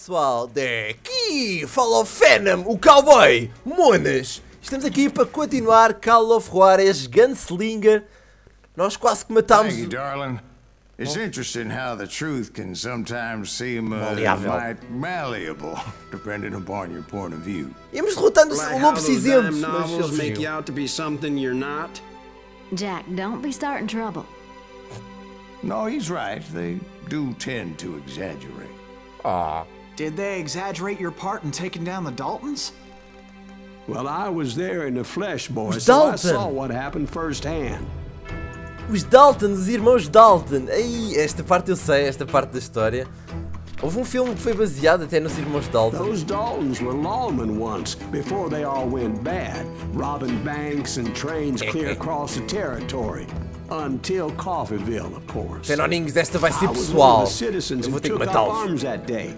pessoal, daqui fala o Venom, o cowboy, monas. Estamos aqui para continuar Call of Juarez Gunslinger. Nós quase que matámos... Thank you, darling. It's interesting how the truth can sometimes seem malleable, depending upon your point of view. Íamos derrotando o lobo cinzento, mas novels eles make you fugiam. out to be something you're not. Jack, don't be starting trouble. No, he's right. They do tend to exaggerate. Ah, Did they exaggerate your part in taking down the Daltons? Well, I was there in the flesh, boy, Os so I Dalton. saw what happened firsthand. os Dalton, os irmãos Dalton. Ei, esta parte eu sei, esta parte da história. Houve um filme que foi baseado até nos irmãos Dalton. Those Daltons were lawmen once, before they all went bad, robbing banks and trains clear across the territory. Until Coffeeville, of course. Fenoninhos, esta vai ser I was one of pessoal. the citizens Eu vou who ter que took up matá-los. arms that day.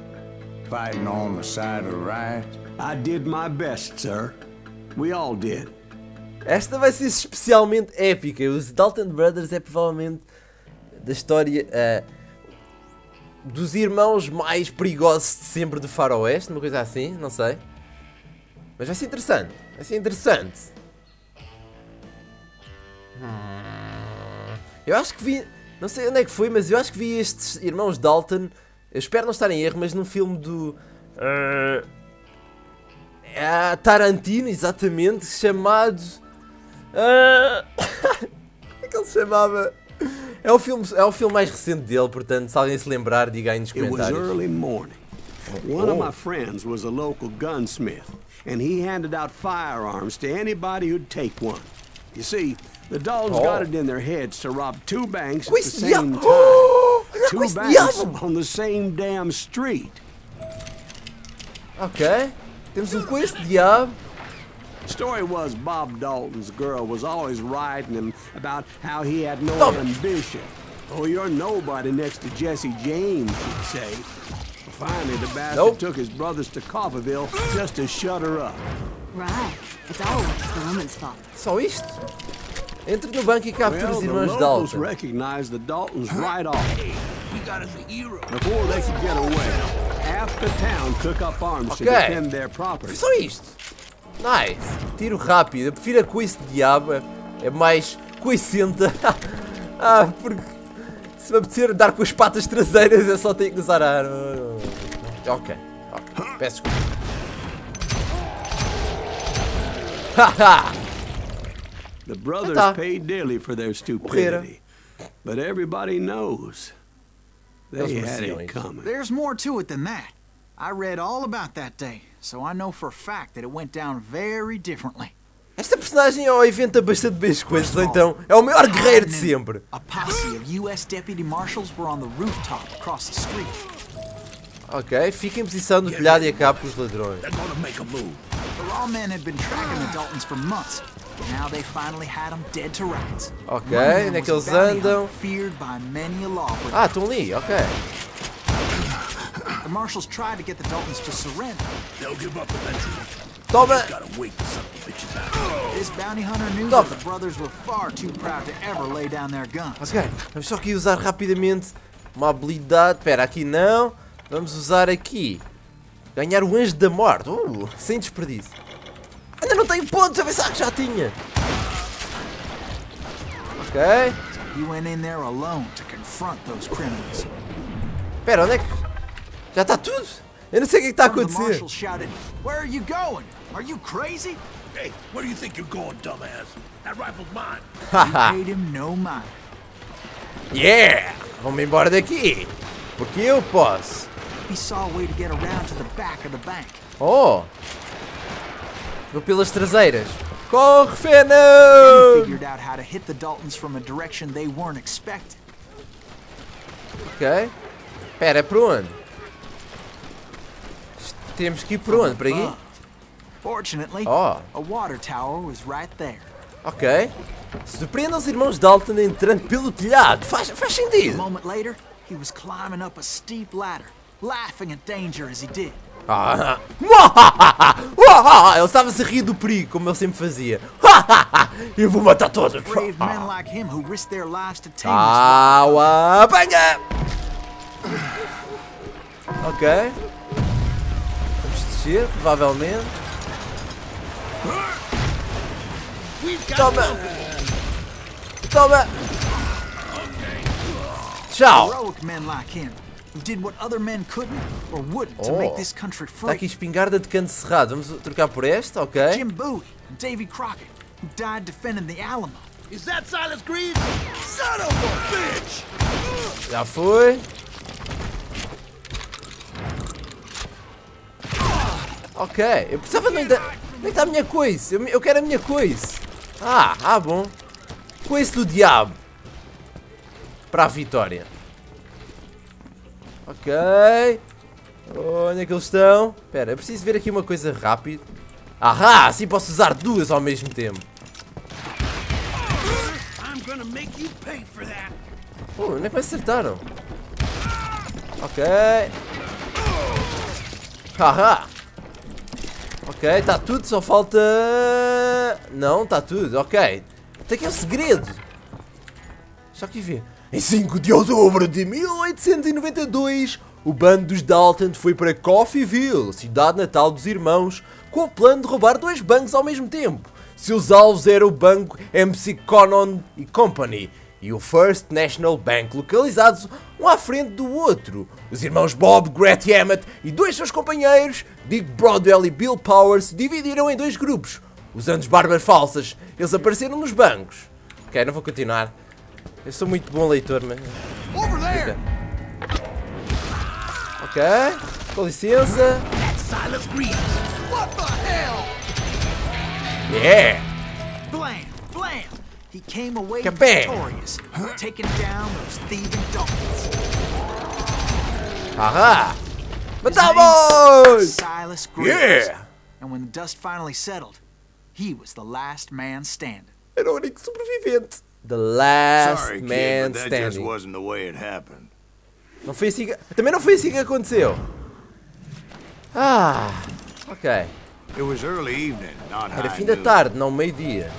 Fighting on the side of right. I did my best, sir. We all did. Esta vai ser especialmente épica. Os Dalton Brothers é provavelmente da história dos irmãos mais perigosos de sempre do faroeste, uma coisa assim, não sei. Mas vai ser interessante. Vai ser interessante. Eu acho que vi, não sei onde é que foi, mas eu acho que vi estes irmãos Dalton, eu espero não estar em erro, mas num filme do Tarantino, exatamente, chamado como é que ele se chamava? É o filme mais recente dele, portanto, se alguém se lembrar, diga aí nos It was comentários. early morning. One of my friends was a local gunsmith, and he handed out firearms to anybody who'd take one. You see, the Daltons got it in their heads to rob two banks at the Esse same diabo! time. Olha com Two esse banks diabo! on the same damn street. Ok, temos um com esse diabo. The story was Bob Dalton's girl was always riding him about how he had no Stop. ambition. Oh, you're nobody next to Jesse James, she'd say. Finally, the bastard Nope. took his brothers to Coffeeville just to shut her up. Right. It's always the woman's fault. Só isto? Entre no banco e captura Well, os the irmãos locals Dalton. recognized the Daltons right off. We got us a hero. Before they could get away, half the town took up arms to Okay. defend their property. Foi só isto. Nice. Tiro rápido. Eu prefiro a coice de diabo. É mais coicenta. Porque se me apetecer dar com as patas traseiras eu só tenho que usar a arma. Ok. Peço desculpa. Haha. The brothers tá. paid dearly for their stupidity. But everybody knows they Those were had silly. it coming. There's more to it than that. I read all about that day, so I know for a fact that it went down very differently. Esta personagem inventa bastante bem as coisas, então é o maior guerreiro de sempre. A posse of U.S. deputy marshals were on the rooftop across the street. Ok, fica em posição do telhado e acaba com os ladrões. They're gonna make a move. The lawmen had been tracking the Daltons for months, but now they finally had them dead to rights. Ok, One man onde é que was eles a bounty andam? hunter feared by many a lawbreaker. Ah, estão ali, ok. The marshals tried to get the Daltons to surrender. They'll give up eventually. Toma! Gotta wait to suck the bitches out. This bounty hunter knew Stop. that the brothers were far too proud to ever lay down their guns. Ok, vamos só aqui usar rapidamente uma habilidade. Espera, aqui não. Vamos usar aqui. Ganhar o Anjo da Morte. Sem desperdício. Ainda não tenho pontos, eu pensava que já tinha. Ok. He went in there alone to confront those criminals. Espera, onde é que... Já está tudo? Eu não sei o que é que está a One of the acontecer. marshals shouted, "Where are you going? Are you crazy?" Hey, where do you think you're going, dumbass? That rifle's mine. He paid him no mind. Yeah! Vamos embora daqui. Porque eu posso. He saw a way to get around to the back of the bank. Oh! Vou pelas traseiras. Corre, He Feno! figured out how to hit the Daltons from a direction they weren't expecting. Ok. Espera, é para onde? Temos que ir para onde? Para aqui? Fortunately, Oh. a water tower was right there. Ok. Surpreenda os irmãos Dalton entrando pelo telhado. Faz A sentido. moment later, he was climbing up a steep ladder, laughing at danger as he did. Ele estava-se a rir do perigo, como ele sempre fazia. Eu vou matar todos. Brave men like him who risked their lives to tame Apanha! Ok. descer, provavelmente. Toma! Toma! Tchau! Heroic men like him, who did what other men couldn't or wouldn't to make this country Está aqui free. espingarda de cano cerrado. Vamos trocar por esta, ok? Jim Bowie and Davy Crockett, who died defending the Alamo. Is that Silas Greaves? Son of a bitch! Já foi. Ok, eu precisava de... Onde é que está a minha coice? Eu quero a minha coice. Bom. Coice do diabo. Para a vitória. Ok. Onde é que eles estão? Espera, eu preciso ver aqui uma coisa rápido. Assim posso usar duas ao mesmo tempo. Onde é que me acertaram? Ok. Ok, está tudo, só falta... Não, está tudo, ok. Tem aqui um segredo. Só que ver. Em 5 de outubro de 1892, o bando dos Dalton foi para Coffeyville, cidade natal dos irmãos, com o plano de roubar 2 bancos ao mesmo tempo. Seus alvos eram o banco MC Conan Company e o First National Bank, localizados um à frente do outro. Os irmãos Bob Grat Emmett e 2 seus companheiros, Dick Broadwell e Bill Powers, se dividiram em 2 grupos. Usando barbas falsas, eles apareceram nos bancos. Ok, não vou continuar. Eu sou muito bom leitor, mas... Ok, com licença. Yeah! Blam! Blam! He came away Kabam! victorious, taking down those thieving Daltons. Matamos! Silas Greaves. Yeah! And when the dust finally settled, he was the last man standing. Era o único sobrevivente. The last Sorry, man kid, but that just standing. wasn't the way it happened. Não foi assim que... Também não foi assim que aconteceu. Ok. It was early evening, not Era high fim da noon. tarde, não meio-dia.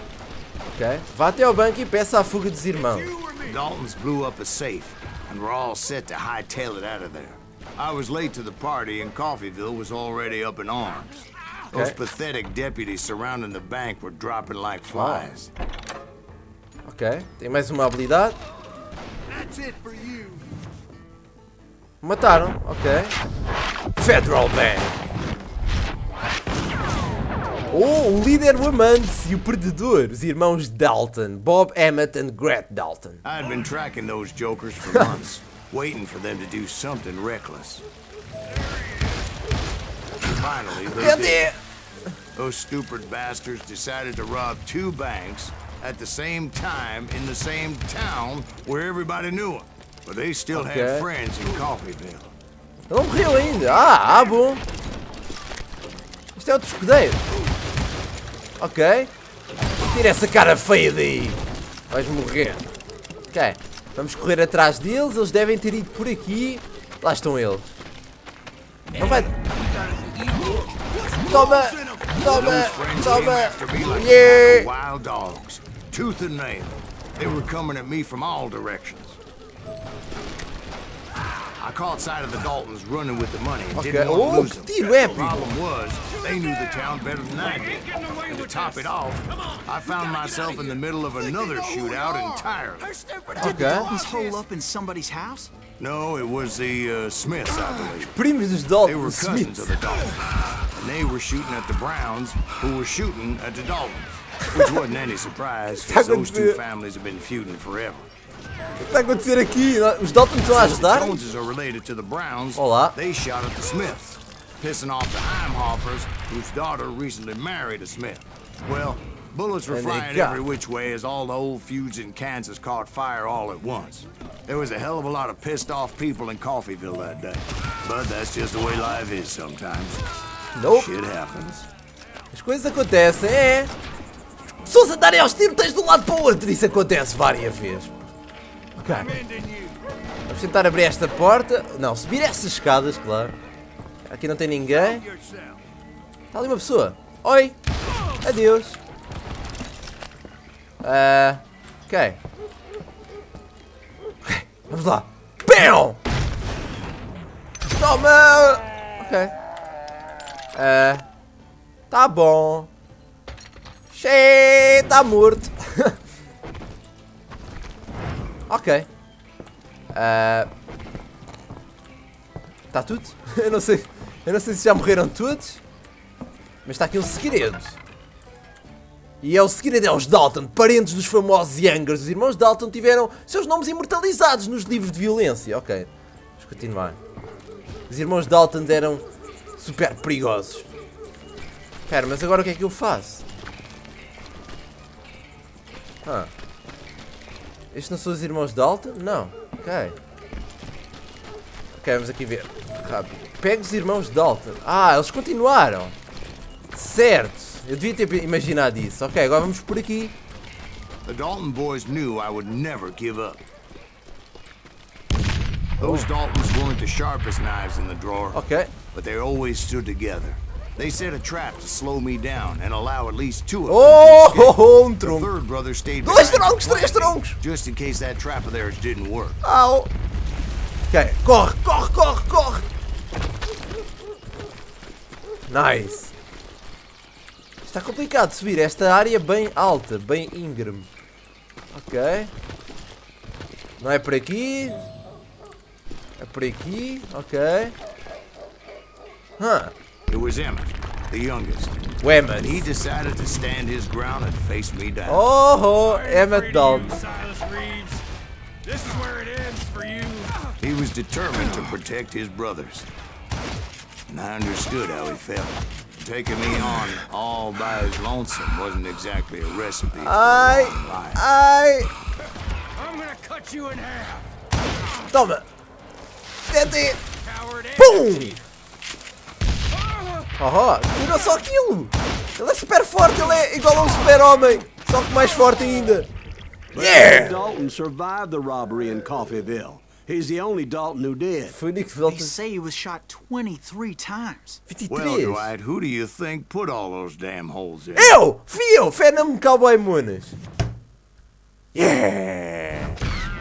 Ok. Vá até ao banco e peça a fuga dos irmãos. The Daltons blew up a safe, and were all set to hightail it out of there. I was late to the party, and Coffeyville was already up in arms. Those pathetic deputies surrounding the bank were dropping like flies. Ok. Tem mais uma habilidade. That's it for you. Mataram. Ok. Federal Bank. O líder, o amante e o perdedor, os irmãos Dalton, Bob Emmett and Grat Dalton. I had been tracking those jokers for months, waiting for them to do something reckless. Finally, they did. Those stupid bastards decided to rob 2 banks at the same time in the same town where everybody knew them. But they still had friends in Coffeyville. Ele não morreu ainda. Bom. Isto é outro escudeiro. Ok. Tira essa cara feia daí. Vais morrer. Ok. Vamos correr atrás deles. Eles devem ter ido por aqui. Lá estão eles. Não vai... Toma! Toma! Toma! Yeah! Wild dogs, tooth and nail. They were coming at me from all directions. I caught sight of the Daltons running with the money and didn't want to lose them. Tiro The épico! problem was, they knew the town better than I did. And to top it off, I found myself in the middle of another shootout entirely. Did the Daltons hole up in somebody's house? No, it was the Smiths, I believe. Primos dos They were Dalton, cousins Smiths. of the Daltons. And they were shooting at the Browns, who were shooting at the Daltons. Which wasn't any surprise, because those 2 families have been feuding forever. O que está a acontecer aqui? Os Dalton estão a ajudar? The Joneses are related to the Browns. Olá. They shot at the Smiths, pissing off the Heimhoffers, whose daughter recently married a Smith. Well, bullets were And they flying got- every which way as all the old feuds in Kansas caught fire all at once. There was a hell of a lot of pissed off people in Coffeyville that day. But that's just the way life is sometimes. Nope. Shit happens. As coisas acontecem, é. Pessoas andarem aos tiroteios de um lado para o outro. Isso acontece várias vezes. Ok. Vamos tentar abrir esta porta. Não, subir essas escadas, claro. Aqui não tem ninguém. Está ali uma pessoa. Oi. Adeus. Ok. Vamos lá. BAM! Toma! Ok. Tá bom. Cheio, tá morto. Ok. Tá tudo? Eu não sei se já morreram todos. Mas está aqui um segredo. E o segredo é os Dalton, parentes dos famosos Youngers. Os irmãos Dalton tiveram seus nomes imortalizados nos livros de violência. Ok, vamos continuar. Os irmãos Dalton eram super perigosos. Espera, mas agora o que é que eu faço? Estes não são os irmãos Dalton? Não. Ok. Ok, vamos aqui ver. Rápido. Pega os irmãos Dalton. Eles continuaram. Certo. Eu devia ter imaginado isso. Ok, agora vamos por aqui. The Dalton boys knew I would never give up. Those Daltons weren't the sharpest knives in the drawer. Ok. But they always stood together. They set a trap to slow me down and allow at least 2 of them to escape. The tronco. third brother stayed Dois behind troncos, to três flank me, troncos. just in case that trap of theirs didn't work. Au. Ok, corre, corre, corre, corre. Nice. Está complicado de subir esta área bem alta, bem íngreme. Ok. Não é por aqui. É por aqui, ok. It was Emmett, the youngest. O Emmett. And he decided to stand his ground and face me down. Emmett Dalton. Silas Reeves. This is where it ends for you. He was determined to protect his brothers. And I understood how he felt. Taking me on all by his lonesome wasn't exactly a recipe for a long life. I'm gonna cut you in half. Toma. Tente. Coward. Pum. Tira só aquilo. Ele é super forte, ele é igual a um super-homem. Só que mais forte ainda. Yeah! Dalton survived the robbery in Coffeyville. He's the only Dalton who did. Foi o Nick They Dalton. say he was shot 23 times. 23. Well, Dwight, who do you think put all those damn holes in? Eu! Fui eu! Fé-me, Cowboy Monas. Yeah!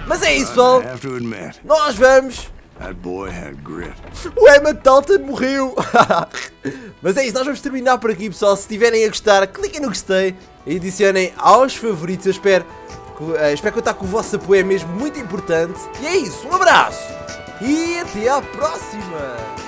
Mas é isso, pessoal. I have to admit, Nós vamos. that boy had grit. O Emmett Dalton morreu. Mas é isso, nós vamos terminar por aqui, pessoal. Se estiverem a gostar, cliquem no gostei e adicionem aos favoritos. Eu espero contar com o vosso apoio, é mesmo muito importante. E é isso, um abraço e até à próxima.